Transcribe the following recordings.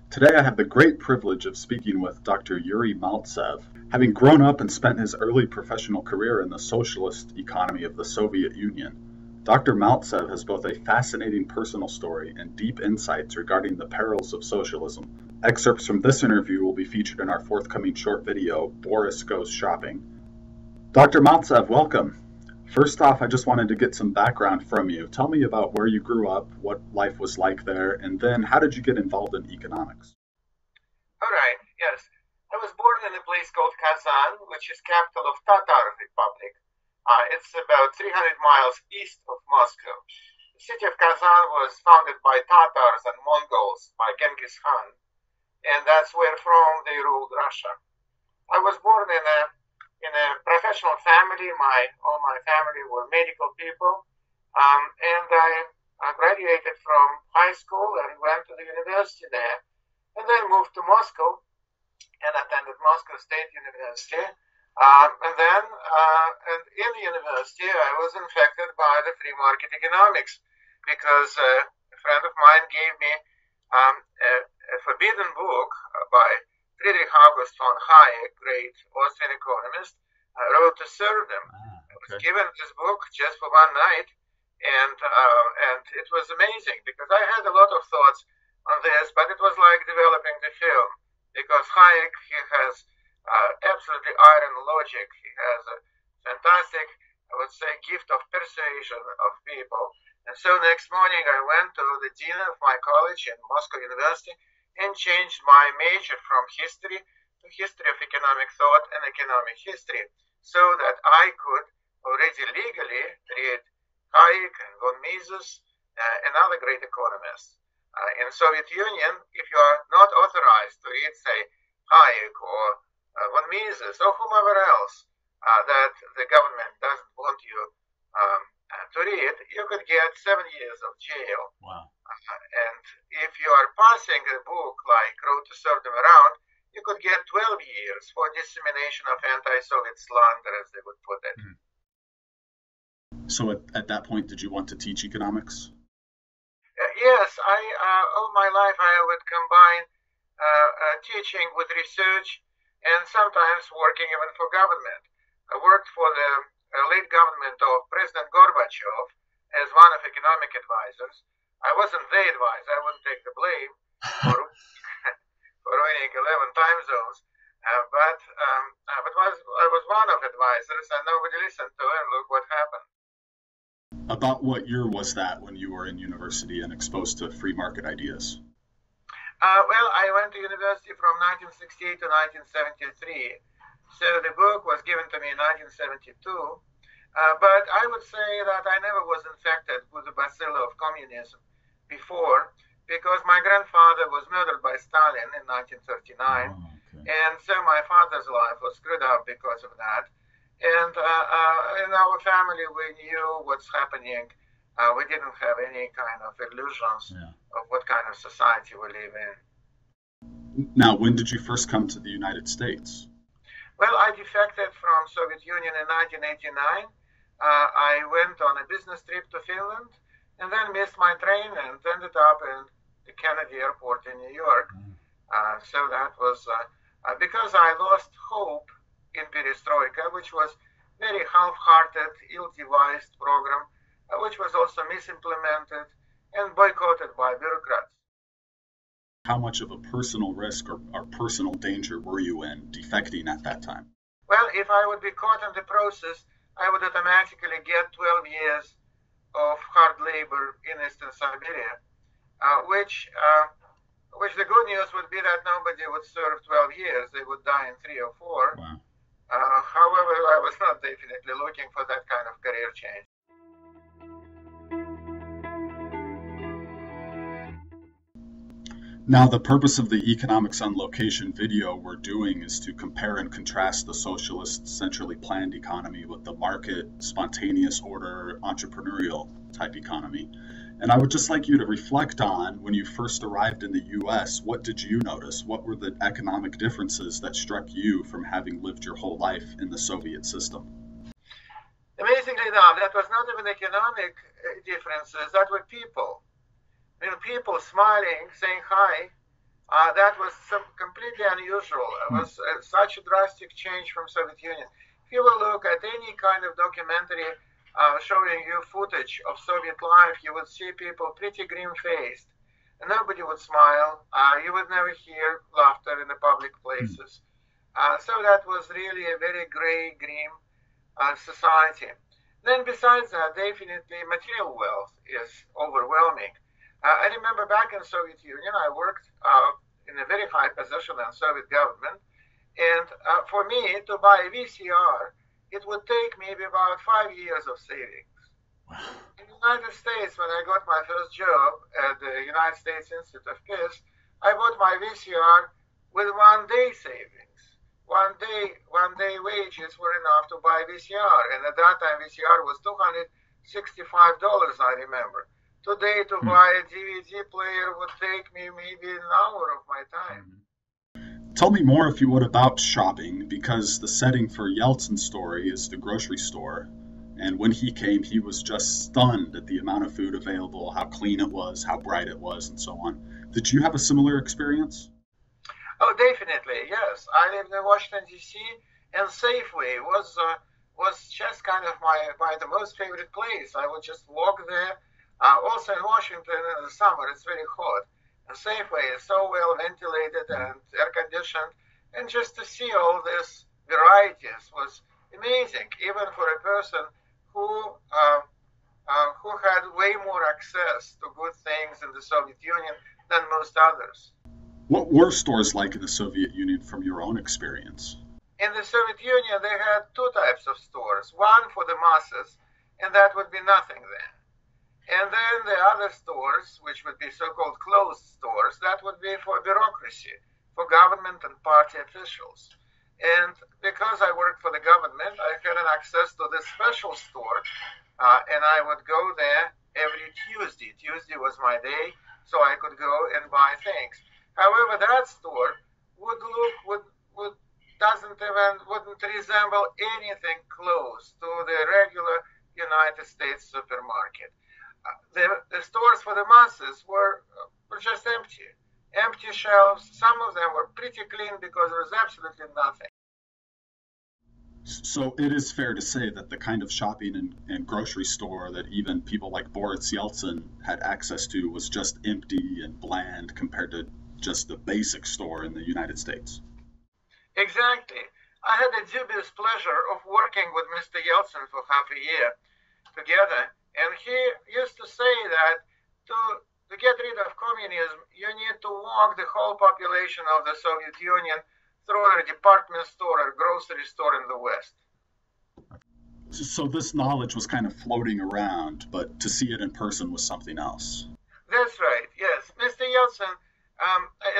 Today I have the great privilege of speaking with Dr. Yuri Maltsev. Having grown up and spent his early professional career in the socialist economy of the Soviet Union, Dr. Maltsev has both a fascinating personal story and deep insights regarding the perils of socialism. Excerpts from this interview will be featured in our forthcoming short video, Boris Goes Shopping. Dr. Maltsev, welcome. First off, I just wanted to get some background from you. Tell me about where you grew up, what life was like there, and then how did you get involved in economics? All right, yes. I was born in a place called Kazan, which is capital of Tatar Republic. It's about 300 miles east of Moscow. The city of Kazan was founded by Tatars and Mongols by Genghis Khan, and that's where from they ruled Russia. I was born in a professional family. All my family were medical people, and I graduated from high school and went to the university there, and then moved to Moscow and attended Moscow State University. And in the university, I was infected by the free market economics because a friend of mine gave me a forbidden book by Friedrich August von Hayek, great Austrian economist, Road to Serfdom. I was given this book just for one night, and it was amazing because I had a lot of thoughts on this, but it was like developing the film because Hayek, he has absolutely iron logic. He has a fantastic, I would say, gift of persuasion of people. And so next morning I went to the dean of my college in Moscow University and changed my major from history to history of economic thought and economic history so that I could already legally read Hayek and von Mises and other great economists. In Soviet Union, if you are not authorized to read, say, Hayek or von Mises or whomever else that the government doesn't want you to read, you could get 7 years of jail. Wow. And if you are passing a book like Road to Serfdom around, you could get 12 years for dissemination of anti-Soviet slander, as they would put it. Mm-hmm. So at that point, did you want to teach economics? Yes, all my life I would combine teaching with research and sometimes working even for government. I worked for the late government of President Gorbachev as one of economic advisors. I wasn't the advisor, I wouldn't take the blame for, for ruining 11 time zones, but I was one of advisors and nobody listened to it, and look what happened. About what year was that when you were in university and exposed to free market ideas? Well, I went to university from 1968 to 1973. So the book was given to me in 1972. But I would say that I never was infected with the bacilli of communism before because my grandfather was murdered by Stalin in 1939. Oh, okay. And so my father's life was screwed up because of that. And in our family, we knew what's happening. We didn't have any kind of illusions of what kind of society we live in. Now, when did you first come to the United States? Well, I defected from Soviet Union in 1989. I went on a business trip to Finland and then missed my train and ended up in the Kennedy Airport in New York. So that was because I lost hope in perestroika, which was very half-hearted, ill-devised program, which was also misimplemented and boycotted by bureaucrats. How much of a personal risk or personal danger were you in defecting at that time? Well, if I would be caught in the process, I would automatically get 12 years of hard labor in Eastern Siberia, which the good news would be that nobody would serve 12 years. They would die in 3 or 4. Wow. However, I was not definitely looking for that kind of career change. Now, the purpose of the Economics on Location video we're doing is to compare and contrast the socialist, centrally planned economy with the market, spontaneous order, entrepreneurial type economy. And I would just like you to reflect on, when you first arrived in the US, what did you notice? What were the economic differences that struck you from having lived your whole life in the Soviet system? Amazingly enough, that was not even economic differences, that were people. People smiling, saying hi, That was completely unusual. It was such a drastic change from Soviet Union. If you will look at any kind of documentary showing you footage of Soviet life, you would see people pretty grim-faced. Nobody would smile. You would never hear laughter in the public places. So that was really a very gray, grim society. Then besides that, definitely material wealth is overwhelming. I remember back in Soviet Union, I worked in a very high position in Soviet government, and for me to buy a VCR, it would take maybe about 5 years of savings. In the United States, when I got my first job at the United States Institute of Peace, I bought my VCR with 1 day savings. One day wages were enough to buy VCR, and at that time VCR was $265, I remember. Today, to buy a DVD player would take me maybe an hour of my time. Tell me more, if you would, about shopping, because the setting for Yeltsin's story is the grocery store. And when he came, he was just stunned at the amount of food available, how clean it was, how bright it was, and so on. Did you have a similar experience? Oh, definitely, yes. I lived in Washington, D.C., and Safeway was just kind of my the most favorite place. I would just walk there. Also in Washington in the summer, it's very hot. And Safeway is so well ventilated and air conditioned, and just to see all these varieties was amazing, even for a person who had way more access to good things in the Soviet Union than most others. What were stores like in the Soviet Union from your own experience? In the Soviet Union, they had 2 types of stores. One for the masses, and that would be nothing then. And then the other stores, which would be so-called closed stores, that would be for bureaucracy, for government and party officials. And because I worked for the government, I had an access to this special store, and I would go there every Tuesday. Tuesday was my day, so I could go and buy things. However, that store wouldn't resemble anything close to the regular United States supermarket. The stores for the masses were just empty shelves. Some of them were pretty clean because there was absolutely nothing. So it is fair to say that the kind of shopping and grocery store that even people like Boris Yeltsin had access to was just empty and bland compared to just the basic store in the United States. Exactly. I had the dubious pleasure of working with Mr. Yeltsin for half a year together, and he used to say that to get rid of communism, you need to walk the whole population of the Soviet Union through a department store or grocery store in the West. So this knowledge was kind of floating around, but to see it in person was something else. That's right, yes. Mr. Yeltsin,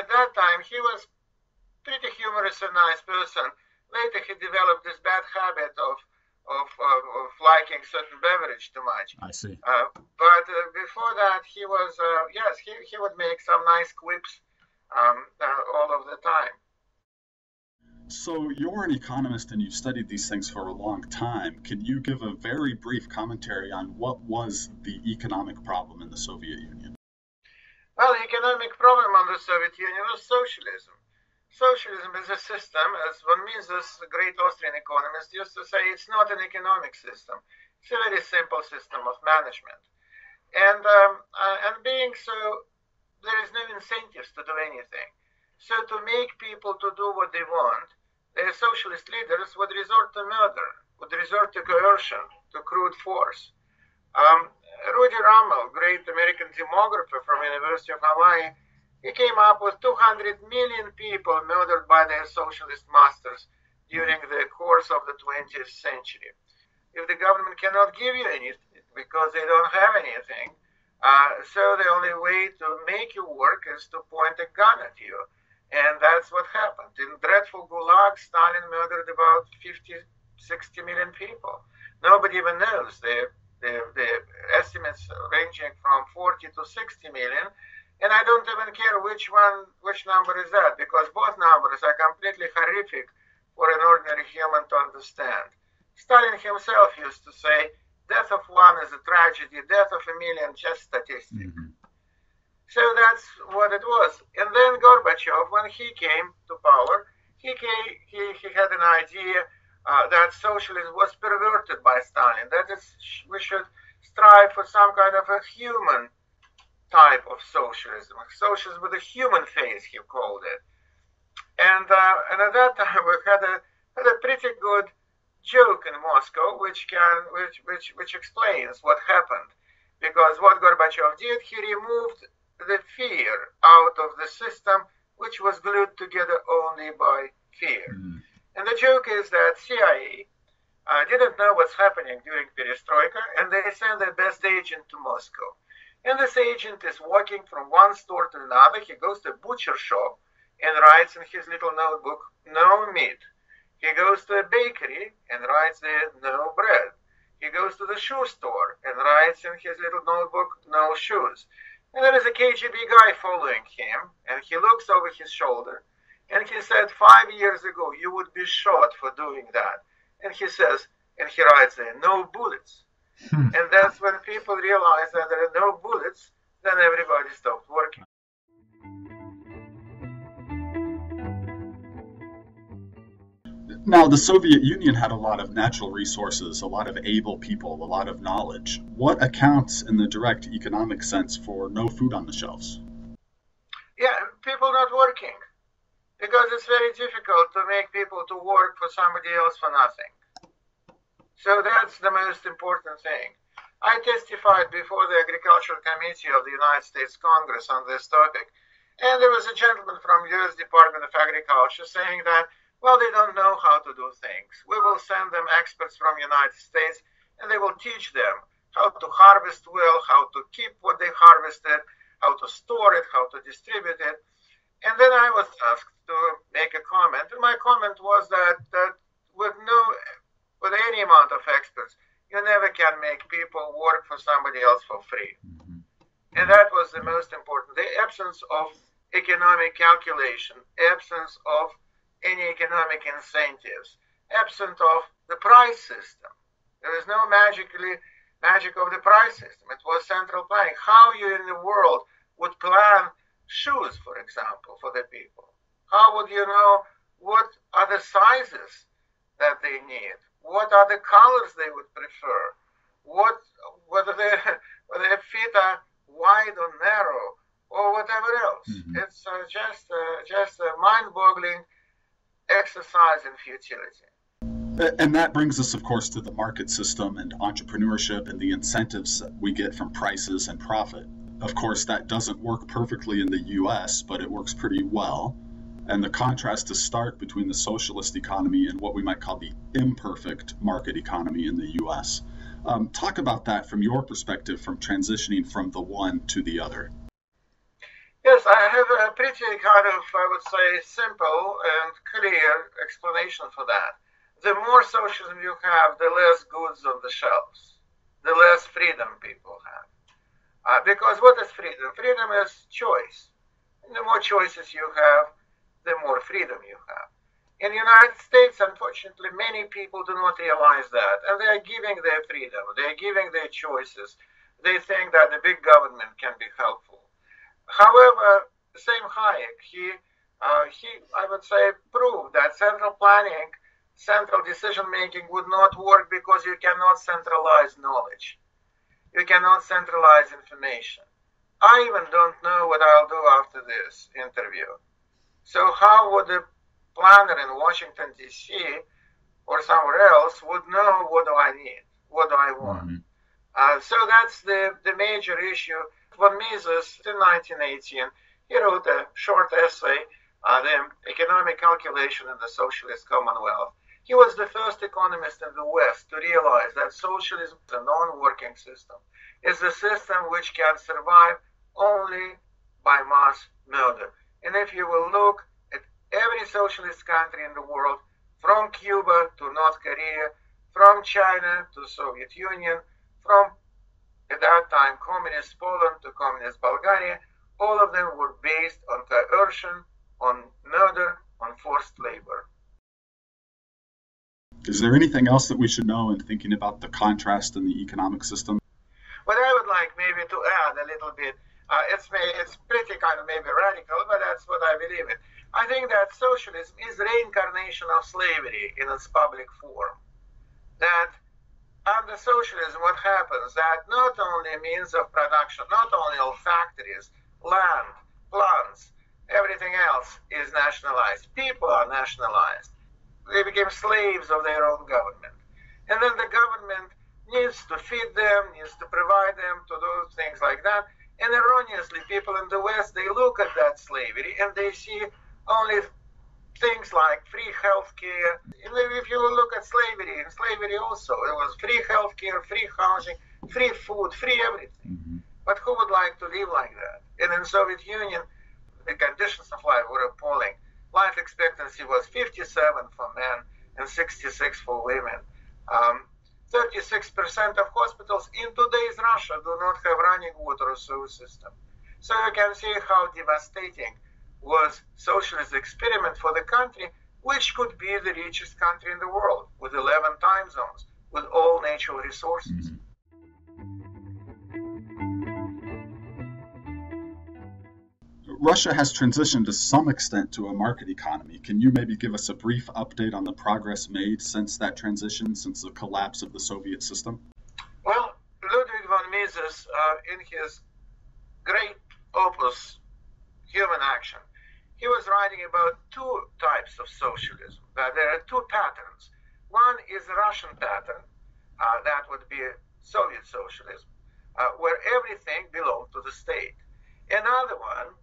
at that time, he was pretty humorous and nice person. Later, he developed this bad habit of liking certain beverage too much. I see. But before that, he was, he would make some nice quips all of the time. So you're an economist and you've studied these things for a long time. Can you give a very brief commentary on what was the economic problem in the Soviet Union? Well, the economic problem on the Soviet Union was socialism. Socialism is a system, as von Mises, the great Austrian economist, used to say, it's not an economic system. It's a very simple system of management. And being so, there is no incentives to do anything. So to make people to do what they want, the socialist leaders would resort to murder, would resort to coercion, to crude force. Rudy Rummel, great American demographer from University of Hawaii, he came up with 200 million people murdered by their socialist masters during the course of the 20th century. If the government cannot give you anything because they don't have anything, so the only way to make you work is to point a gun at you. And that's what happened. In dreadful Gulag, Stalin murdered about 50, 60 million people. Nobody even knows. The estimates ranging from 40 to 60 million. And I don't even care which number is that, because both numbers are completely horrific for an ordinary human to understand. Stalin himself used to say, death of one is a tragedy, death of a million just statistics. Mm-hmm. So that's what it was. And then Gorbachev, when he came to power, he had an idea that socialism was perverted by Stalin, that we should strive for some kind of a human type of socialism, socialism with a human face, he called it. And at that time we had a pretty good joke in Moscow, which explains what happened. Because what Gorbachev did, he removed the fear out of the system, which was glued together only by fear. Mm. And the joke is that CIA didn't know what's happening during Perestroika, and they sent their best agent to Moscow. And this agent is walking from one store to another. He goes to a butcher shop and writes in his little notebook, "No meat." He goes to a bakery and writes there, "No bread." He goes to the shoe store and writes in his little notebook, "No shoes." And there is a KGB guy following him, and he looks over his shoulder, and he said, 5 years ago, you would be shot for doing that. And he says, and he writes there, "No bullets." And that's when people realize that there are no bullets, then everybody stopped working. Now, the Soviet Union had a lot of natural resources, a lot of able people, a lot of knowledge. What accounts in the direct economic sense for no food on the shelves? Yeah, people not working. Because it's very difficult to make people to work for somebody else for nothing. So that's the most important thing. I testified before the Agricultural Committee of the United States Congress on this topic. And there was a gentleman from the U.S. Department of Agriculture saying that, well, they don't know how to do things. We will send them experts from the United States, and they will teach them how to harvest well, how to keep what they harvested, how to store it, how to distribute it. And then I was asked to make a comment, and my comment was that with any amount of experts, you never can make people work for somebody else for free. Mm-hmm. And that was the most important. The absence of economic calculation, absence of any economic incentives, absent of the price system. There is no magic of the price system. It was central planning. How you in the world would plan shoes, for example, for the people? How would you know what are the sizes that they need? What are the colors they would prefer? Whether their feet are wide or narrow or whatever else. Mm-hmm. It's just a mind-boggling exercise in futility. And that brings us, of course, to the market system and entrepreneurship and the incentives that we get from prices and profit. Of course, that doesn't work perfectly in the U.S., but it works pretty well. And the contrast is stark between the socialist economy and what we might call the imperfect market economy in the U.S. Talk about that from your perspective, from transitioning from the one to the other. Yes, I have a pretty kind of, I would say, simple and clear explanation for that. The more socialism you have, the less goods on the shelves, the less freedom people have. Because what is freedom? Freedom is choice. And the more choices you have, the more freedom you have. In the United States, unfortunately, many people do not realize that. And they are giving their freedom. They are giving their choices. They think that the big government can be helpful. However, the same Hayek, he I would say, proved that central planning, central decision-making would not work because you cannot centralize knowledge. You cannot centralize information. I even don't know what I'll do after this interview. So how would the planner in Washington, D.C. or somewhere else would know what do I need, what do I want? Mm-hmm. So that's the major issue. Von Mises, in 1918, he wrote a short essay, The Economic Calculation in the Socialist Commonwealth. He was the first economist in the West to realize that socialism is a non-working system. It's a system which can survive only by mass murder. And if you will look at every socialist country in the world, from Cuba to North Korea, from China to Soviet Union, from, at that time, communist Poland to communist Bulgaria, all of them were based on coercion, on murder, on forced labor. Is there anything else that we should know in thinking about the contrast in the economic system? What I would like maybe to add a little bit, It's pretty kind of maybe radical, but that's what I believe in. I think that socialism is reincarnation of slavery in its public form. That under socialism, what happens that not only means of production, not only all factories, land, plants, everything else is nationalized. People are nationalized. They became slaves of their own government. And then the government needs to feed them, needs to provide them, to do things like that. And erroneously, people in the West, they look at that slavery and they see only things like free healthcare. If you look at slavery, in slavery also, it was free healthcare, free housing, free food, free everything. Mm-hmm. But who would like to live like that? And in the Soviet Union, the conditions of life were appalling. Life expectancy was 57 for men and 66 for women. 36% of hospitals in today's Russia do not have running water or sewer system. So you can see how devastating was socialist experiment for the country, which could be the richest country in the world, with 11 time zones, with all natural resources. Russia has transitioned to some extent to a market economy. Can you maybe give us a brief update on the progress made since that transition, since the collapse of the Soviet system? Well, Ludwig von Mises, in his great opus, Human Action, he was writing about two types of socialism. There are two patterns. One is the Russian pattern, that would be Soviet socialism, where everything belonged to the state. Another one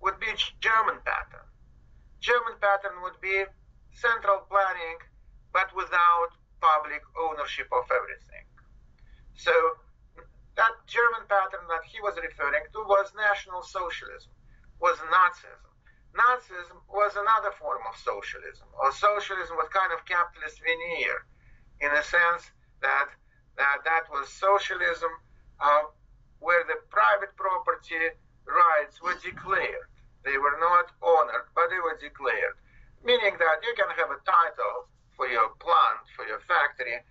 would be German pattern. German pattern would be central planning, but without public ownership of everything. So that German pattern that he was referring to was National Socialism, was Nazism. Nazism was another form of socialism, or socialism with kind of capitalist veneer, in a sense that was socialism where the private property rights were declared. They were not honored, but they were declared, meaning that you can have a title for your plant, for your factory,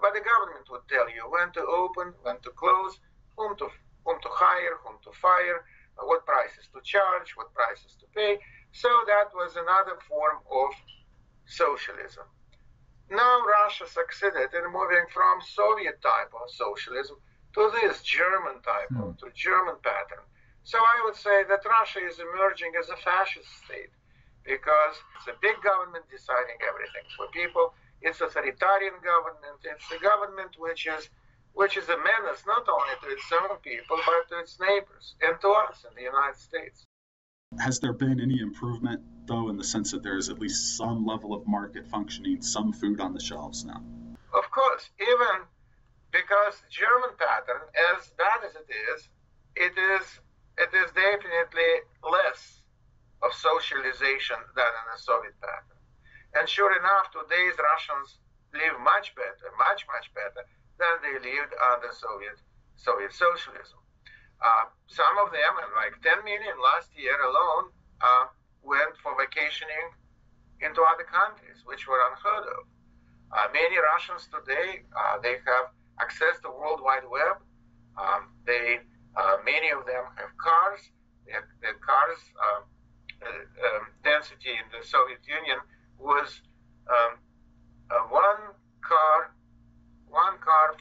but the government would tell you when to open, when to close, whom to hire, whom to fire, what prices to charge, what prices to pay. So that was another form of socialism. Now Russia succeeded in moving from Soviet type of socialism to this German type, to German pattern. So I would say that Russia is emerging as a fascist state because it's a big government deciding everything for people. It's authoritarian government. It's a government which is a menace not only to its own people but to its neighbors and to us in the United States. Has there been any improvement, though, in the sense that there is at least some level of market functioning, some food on the shelves now? Of course, even because the German pattern, as bad as it is definitely less of socialization than in the Soviet pattern. And sure enough, today's Russians live much better, much better than they lived under Soviet socialism. Some of them, like 10 million last year alone, went for vacationing into other countries, which were unheard of. Many Russians today, they have access to World Wide Web. Many of them have cars. Their cars density in the Soviet Union was one car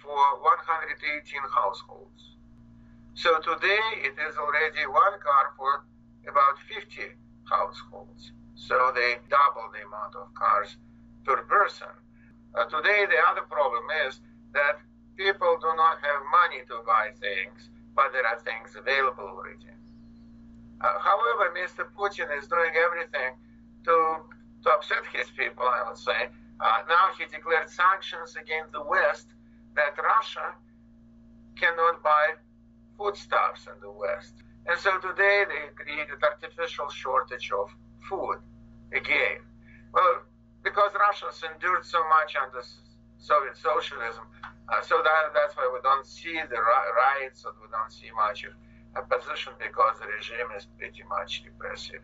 for 118 households. So today it is already one car for about 50 households. So they double the amount of cars per person. Today the other problem is that people do not have money to buy things, but there are things available already. However, Mr. Putin is doing everything to upset his people, I would say. Now he declared sanctions against the West, that Russia cannot buy foodstuffs in the West. And so today they created artificial shortage of food again. Well, because Russians endured so much under Soviet socialism, so that's why we don't see the riots, and we don't see much of opposition, because the regime is pretty much repressive.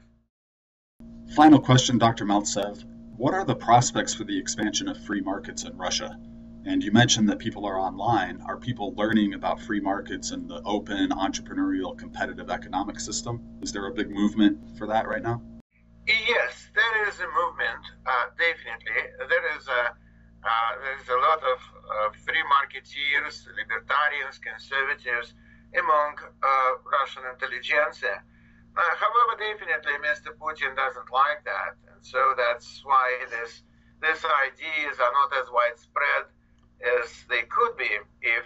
Final question, Dr. Maltsev. What are the prospects for the expansion of free markets in Russia? And you mentioned that people are online. Are people learning about free markets and the open, entrepreneurial, competitive economic system? Is there a big movement for that right now? Yes, there is a movement, definitely. There is a lot of free marketeers, libertarians, conservatives among Russian intelligentsia. However, definitely Mr. Putin doesn't like that, and so that's why these ideas are not as widespread as they could be if,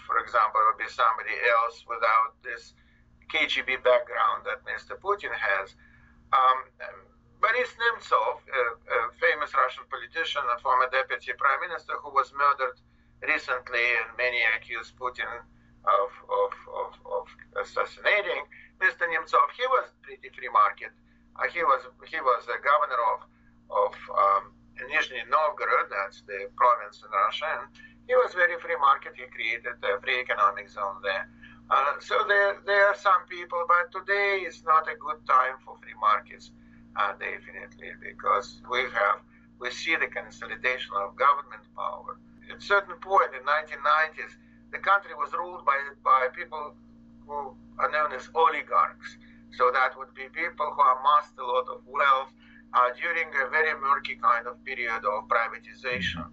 for example, it would be somebody else without this KGB background that Mr. Putin has. Boris Nemtsov, a famous Russian politician and former deputy prime minister who was murdered recently, and many accused Putin of assassinating Mr. Nemtsov, he was pretty free market. He was a governor of Nizhny Novgorod, that's the province in Russia, and he was very free market. He created a free economic zone there. So there are some people, but today is not a good time for free markets, definitely, because we see the consolidation of government power. At a certain point in 1990s, the country was ruled by people who are known as oligarchs. So that would be people who amassed a lot of wealth during a very murky kind of period of privatization.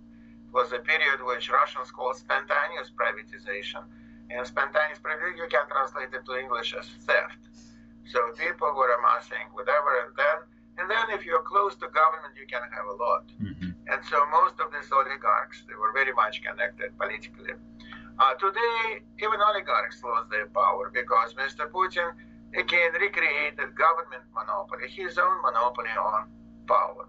It was a period which Russians call spontaneous privatization. And spontaneous privatization, you can translate it to English as theft. So people were amassing whatever, and then if you're close to government, you can have a lot. Mm-hmm. And so most of these oligarchs, they were very much connected politically. Today, even oligarchs lost their power because Mr. Putin again recreated government monopoly, his own monopoly on power.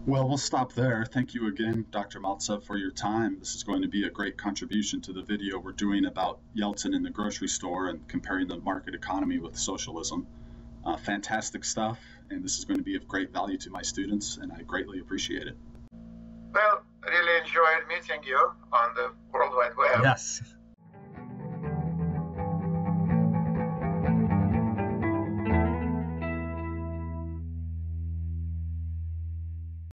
Well, we'll stop there. Thank you again, Dr. Maltsev, for your time. This is going to be a great contribution to the video we're doing about Yeltsin in the grocery store and comparing the market economy with socialism. Fantastic stuff, and this is going to be of great value to my students, and I greatly appreciate it. Well, really enjoyed meeting you on the World Wide Web. Yes.